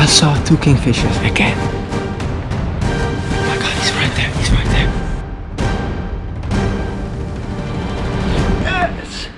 saw two kingfishers again. Oh my god, he's right there. He's right there. Yes!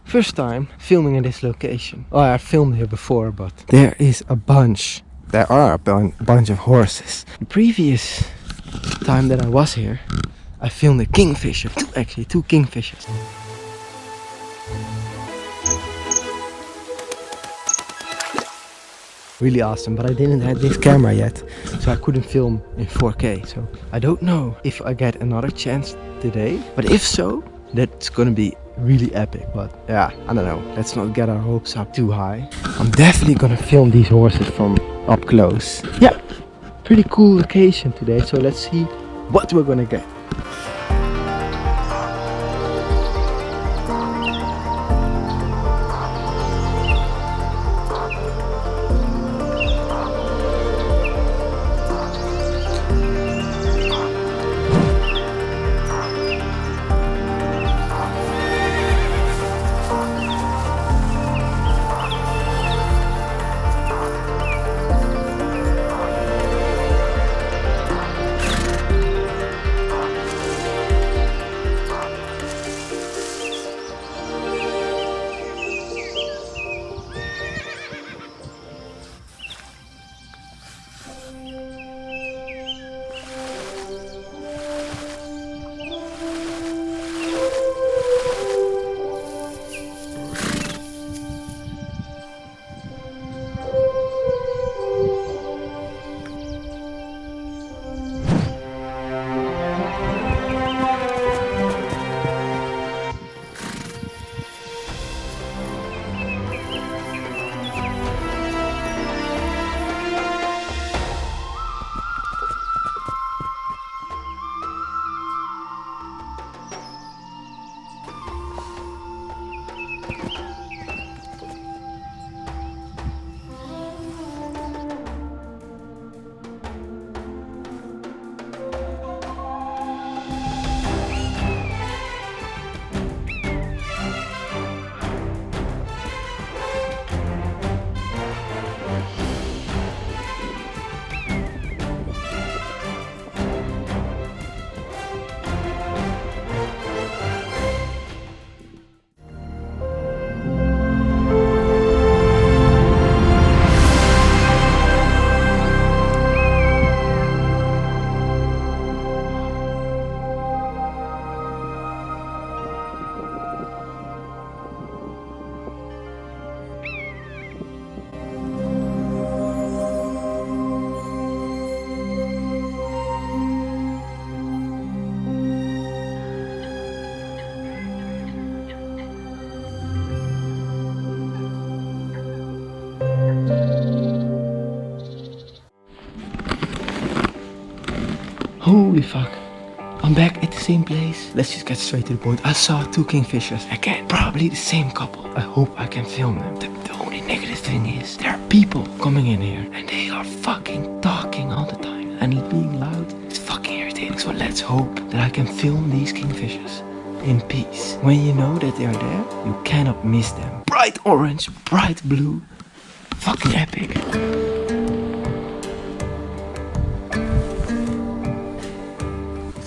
First time filming in this location. Oh, I filmed here before, but there is a bunch. There are a bunch of horses. The previous time that I was here, I filmed a kingfisher. Two kingfishers. Really awesome, but I didn't have this camera yet, so I couldn't film in 4K. So I don't know if I get another chance today, but if so, that's gonna be really epic. But yeah, I don't know, let's not get our hopes up too high. I'm definitely gonna film these horses from up close. Yeah, pretty cool location today, so let's see what we're gonna get. Holy fuck. I'm back at the same place. Let's just get straight to the point. I saw two kingfishers again. Probably the same couple. I hope I can film them. The only negative thing is there are people coming in here and they are fucking talking all the time. And being loud is fucking irritating. So let's hope that I can film these kingfishers in peace. When you know that they are there, you cannot miss them. Bright orange, bright blue. Fucking epic.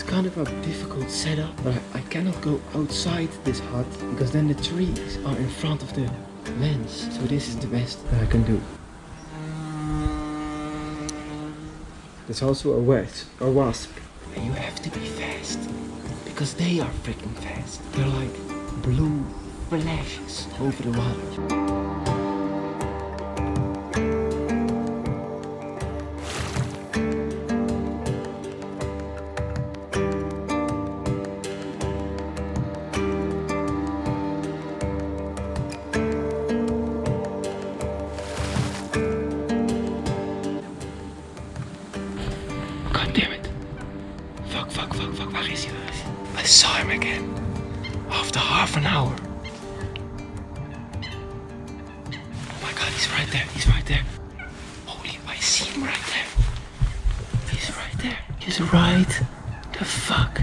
Kind of a difficult setup, but I cannot go outside this hut because then the trees are in front of the lens. So this is the best that I can do. There's also a wasp. And you have to be fast because they are freaking fast. They're like blue flashes over the water. fuck. Waar is hij? I saw him again. After half an hour. Oh my god, he's right there. Holy, I see him right there. He's right there. He's right the fuck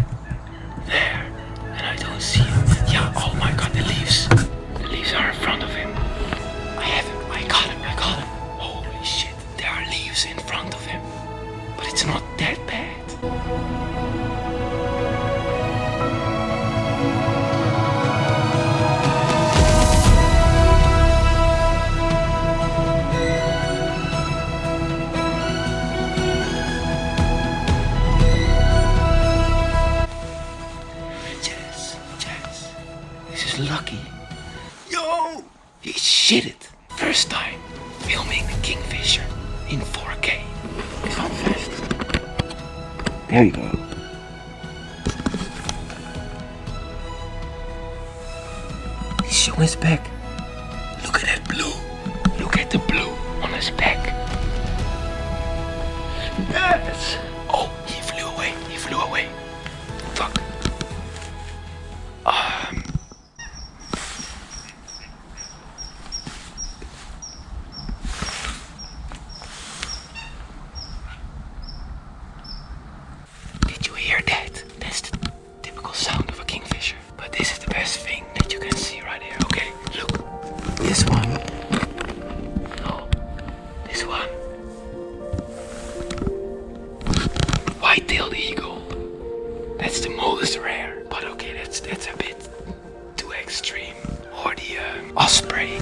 there. And I don't see him. Yeah, oh my god, the leaves. The leaves are in front of him. I got him. Holy shit, there are leaves in front of him. But it's not that bad. Yes. This is lucky. Yo! He shit it. First time filming the kingfisher in 4K. It's not fast. There you go. He's showing his back. Look at that blue. Look at the blue on his back. Yes! Oh, he flew away. Fuck. Did you hear that? That's the typical sound of a kingfisher. But this is the best thing that you can see right here. Okay, look. This one. No, this one. White-tailed eagle. That's the most rare. But okay, that's a bit too extreme. Or the osprey.